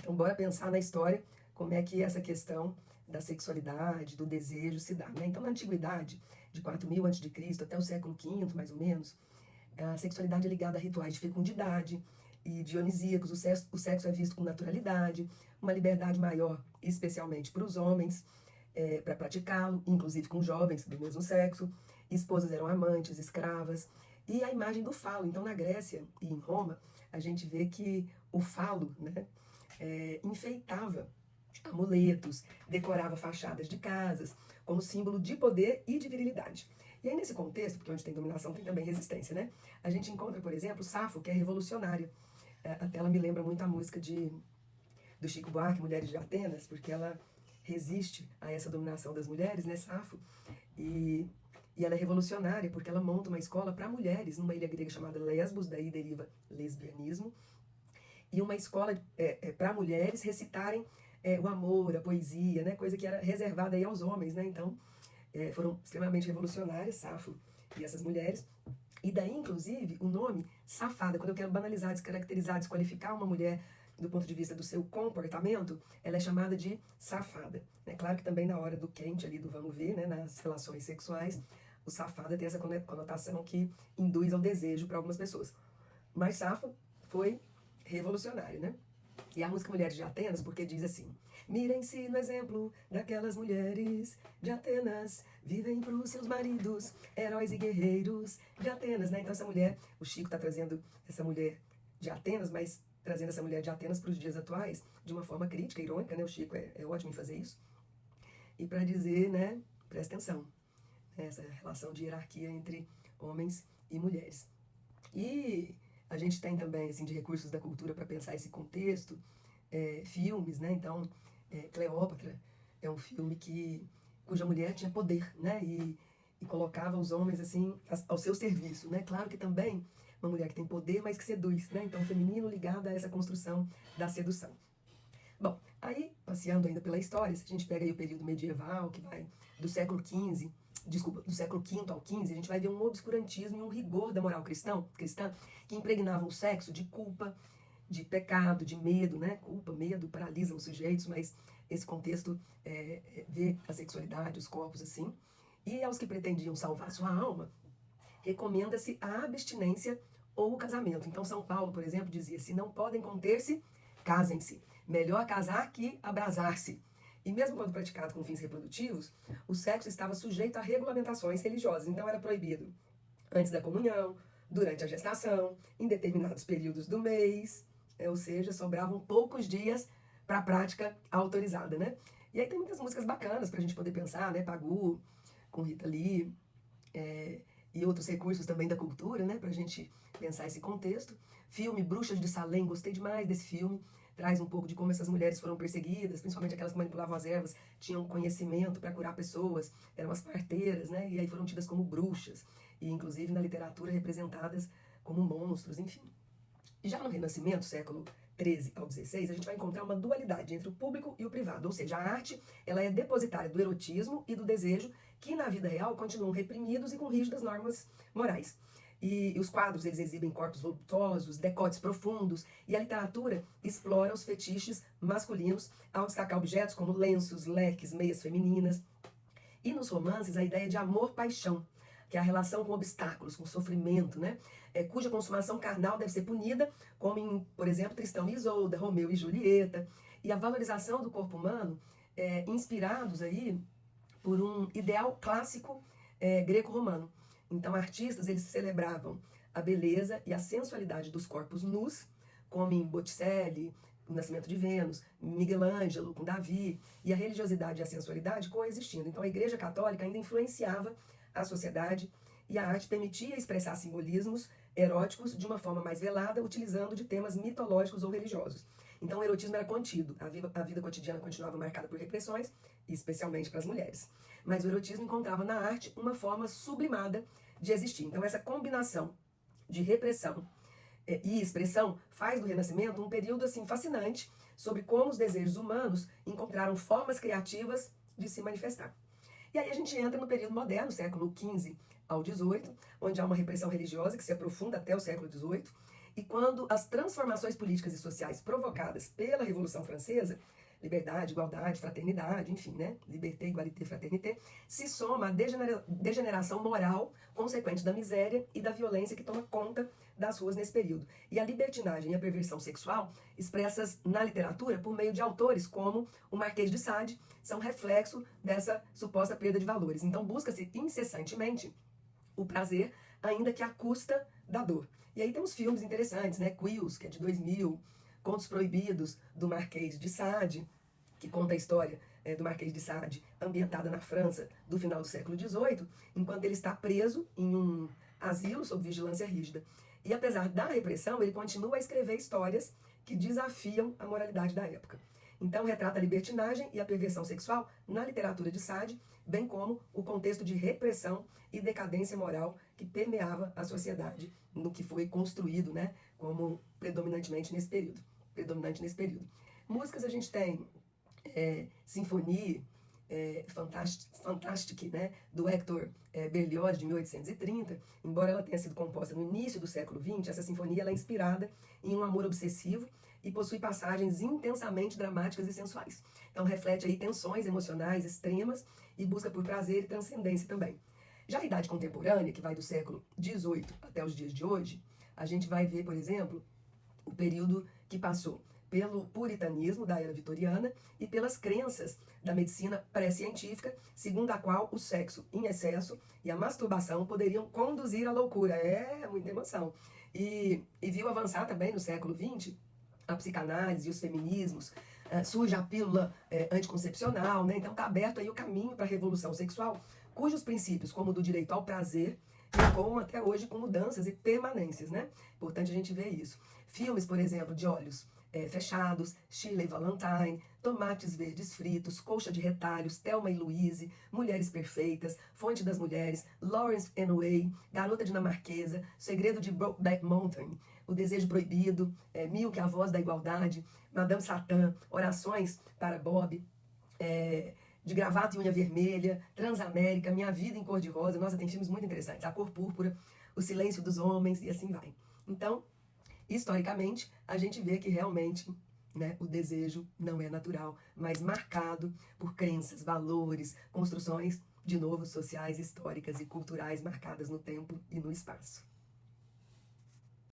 Então, bora pensar na história como é que essa questão da sexualidade, do desejo se dá, né? Então, na antiguidade, de 4000 a.C. até o século V, mais ou menos, a sexualidade é ligada a rituais de fecundidade e dionisíacos, o sexo é visto com naturalidade, uma liberdade maior, especialmente para os homens, para praticá-lo, inclusive com jovens do mesmo sexo. Esposas eram amantes, escravas, e a imagem do falo. Então, na Grécia e em Roma, a gente vê que o falo, né, enfeitava amuletos, decorava fachadas de casas, como símbolo de poder e de virilidade. E aí, nesse contexto, porque onde tem dominação tem também resistência, né? A gente encontra, por exemplo, Safo, que é revolucionária. Até ela me lembra muito a música do Chico Buarque, Mulheres de Atenas, porque ela resiste a essa dominação das mulheres, né, Safo? E ela é revolucionária, porque ela monta uma escola para mulheres numa ilha grega chamada Lesbos, daí deriva lesbianismo, e uma escola para mulheres recitarem o amor, a poesia, né, coisa que era reservada aí aos homens, né? Então, foram extremamente revolucionárias, Safo e essas mulheres. E daí, inclusive, o nome safada, quando eu quero banalizar, descaracterizar, desqualificar uma mulher do ponto de vista do seu comportamento, ela é chamada de safada. É claro que também na hora do quente ali, do vamos ver, né, nas relações sexuais, o safada tem essa conotação que induz ao desejo para algumas pessoas. Mas Safo foi revolucionário, né? E a música Mulheres de Atenas, porque diz assim: mirem-se no exemplo daquelas mulheres de Atenas, vivem para os seus maridos, heróis e guerreiros de Atenas, né? Então essa mulher, o Chico está trazendo essa mulher de Atenas, mas trazendo essa mulher de Atenas para os dias atuais, de uma forma crítica, irônica, né? O Chico é ótimo em fazer isso. E para dizer, né, presta atenção, né, essa relação de hierarquia entre homens e mulheres. E a gente tem também, assim, de recursos da cultura para pensar esse contexto, filmes, né? Então, Cleópatra é um filme cuja mulher tinha poder, né? E colocava os homens, assim, ao seu serviço, né? Claro que também uma mulher que tem poder, mas que seduz, né? Então, o feminino ligado a essa construção da sedução. Bom, aí, passeando ainda pela história, se a gente pega aí o período medieval, que vai do século XV, desculpa, do século V ao XV, a gente vai ver um obscurantismo e um rigor da moral cristã que impregnavam o sexo de culpa, de pecado, de medo, né? Culpa, medo paralisam os sujeitos, mas esse contexto vê a sexualidade, os corpos assim. E aos que pretendiam salvar sua alma, recomenda-se a abstinência ou o casamento. Então, São Paulo, por exemplo, dizia: se não podem conter-se, casem-se. Melhor casar que abrasar-se. E mesmo quando praticado com fins reprodutivos, o sexo estava sujeito a regulamentações religiosas. Então, era proibido antes da comunhão, durante a gestação, em determinados períodos do mês, ou seja, sobravam poucos dias para a prática autorizada, né? E aí tem muitas músicas bacanas para a gente poder pensar, né? Pagu, com Rita Lee, e outros recursos também da cultura, né, pra gente pensar esse contexto. Filme Bruxas de Salem, gostei demais desse filme, traz um pouco de como essas mulheres foram perseguidas, principalmente aquelas que manipulavam as ervas, tinham conhecimento para curar pessoas, eram as parteiras, né, e aí foram tidas como bruxas, e inclusive na literatura representadas como monstros, enfim. Já no Renascimento, século XIII ao XVI, a gente vai encontrar uma dualidade entre o público e o privado, ou seja, a arte ela é depositária do erotismo e do desejo, que na vida real continuam reprimidos e com rígidas normas morais. E os quadros, eles exibem corpos voluptuosos, decotes profundos, e a literatura explora os fetiches masculinos ao destacar objetos como lenços, leques, meias femininas. E nos romances, a ideia de amor-paixão, que é a relação com obstáculos, com sofrimento, né? Cuja consumação carnal deve ser punida, como em, por exemplo, Tristão e Isolda, Romeu e Julieta, e a valorização do corpo humano, inspirados aí por um ideal clássico greco-romano. Então, artistas, eles celebravam a beleza e a sensualidade dos corpos nus, como em Botticelli, O Nascimento de Vênus, Miguel Ângelo com Davi, e a religiosidade e a sensualidade coexistindo. Então, a Igreja Católica ainda influenciava a sociedade e a arte permitia expressar simbolismos eróticos de uma forma mais velada, utilizando de temas mitológicos ou religiosos. Então o erotismo era contido, a vida cotidiana continuava marcada por repressões, especialmente para as mulheres. Mas o erotismo encontrava na arte uma forma sublimada de existir. Então essa combinação de repressão e expressão faz do Renascimento um período assim fascinante sobre como os desejos humanos encontraram formas criativas de se manifestar. E aí a gente entra no período moderno, século XV ao XVIII, onde há uma repressão religiosa que se aprofunda até o século XVIII, E quando as transformações políticas e sociais provocadas pela Revolução Francesa, liberdade, igualdade, fraternidade, enfim, né? Liberté, égalité, fraternité, se soma à degeneração moral consequente da miséria e da violência que toma conta das ruas nesse período. E a libertinagem e a perversão sexual, expressas na literatura por meio de autores como o Marquês de Sade, são reflexo dessa suposta perda de valores. Então busca-se incessantemente o prazer, ainda que à custa da dor. E aí temos filmes interessantes, né? Quills, que é de 2000, Contos Proibidos, do Marquês de Sade, que conta a história do Marquês de Sade, ambientada na França do final do século XVIII, enquanto ele está preso em um asilo sob vigilância rígida. E apesar da repressão, ele continua a escrever histórias que desafiam a moralidade da época. Então retrata a libertinagem e a perversão sexual na literatura de Sade, bem como o contexto de repressão e decadência moral que permeava a sociedade, no que foi construído, né, como predominante nesse período. Músicas a gente tem Sinfonie, Fantastique, né, do Hector Berlioz, de 1830. Embora ela tenha sido composta no início do século XX, essa sinfonia ela é inspirada em um amor obsessivo e possui passagens intensamente dramáticas e sensuais. Então reflete aí tensões emocionais extremas e busca por prazer e transcendência também. Já a idade contemporânea, que vai do século XVIII até os dias de hoje, a gente vai ver, por exemplo, o período que passou pelo puritanismo da era vitoriana e pelas crenças da medicina pré-científica, segundo a qual o sexo em excesso e a masturbação poderiam conduzir à loucura. É muita emoção. E viu avançar também no século XX a psicanálise e os feminismos, surge a pílula anticoncepcional, né? Então está aberto aí o caminho para a revolução sexual, cujos princípios, como o do direito ao prazer, ecoam até hoje com mudanças e permanências, né? Importante a gente ver isso. Filmes, por exemplo, de olhos fechados, Shirley Valentine, Tomates Verdes Fritos, Colcha de Retalhos, Thelma e Louise, Mulheres Perfeitas, Fonte das Mulheres, Lawrence Anyway, Garota Dinamarquesa, Segredo de Brokeback Mountain, O Desejo Proibido, Milk, A Voz da Igualdade, Madame Satã, Orações para Bob, De Gravata e Unha Vermelha, Transamérica, Minha Vida em Cor-de-Rosa. Nossa, tem filmes muito interessantes. A Cor Púrpura, O Silêncio dos Homens e assim vai. Então, historicamente, a gente vê que realmente, né, o desejo não é natural, mas marcado por crenças, valores, construções, de novo, sociais, históricas e culturais marcadas no tempo e no espaço.